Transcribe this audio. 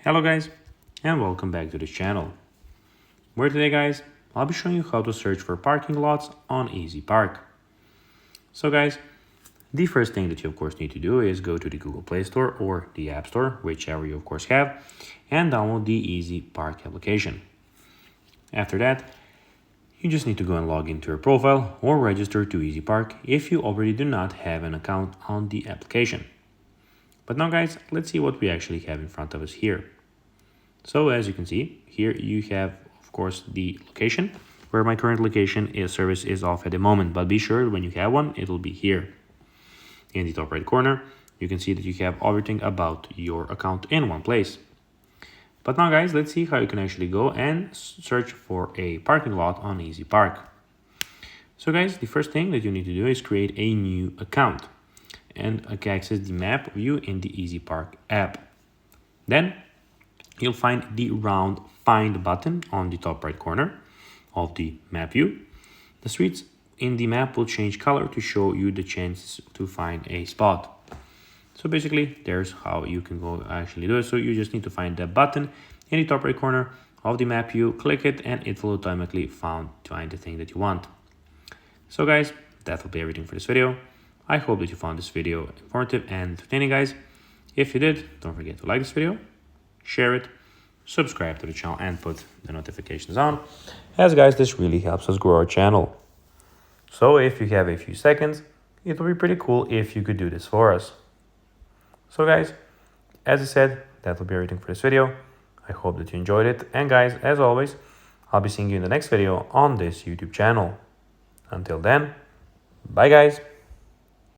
Hello guys, and welcome back to this channel, where today guys, I'll be showing you how to search for parking lots on EasyPark. So guys, the first thing that you of course need to do is go to the Google Play Store or the App Store, whichever you of course have, and download the EasyPark application. After that, you just need to go and log into your profile or register to EasyPark if you already do not have an account on the application. But now guys, let's see what we actually have in front of us here. So as you can see, here you have, of course, the location, where my current location service is off at the moment. But be sure when you have one, it'll be here. In the top right corner, you can see that you have everything about your account in one place. But now guys, let's see how you can actually go and search for a parking lot on EasyPark. So guys, the first thing that you need to do is create a new account and access the map view in the EasyPark app. Then you'll find the round find button on the top right corner of the map view. The streets in the map will change color to show you the chance to find a spot. So basically, there's how you can go actually do it. So you just need to find that button in the top right corner of the map view, click it, and it will automatically find the thing that you want. So guys, that will be everything for this video. I hope that you found this video informative and entertaining, guys. If you did, don't forget to like this video, share it, subscribe to the channel, and put the notifications on, as guys, this really helps us grow our channel. So if you have a few seconds, it would be pretty cool if you could do this for us. So guys, as I said, that will be everything for this video. I hope that you enjoyed it. And guys, as always, I'll be seeing you in the next video on this YouTube channel. Until then, bye guys.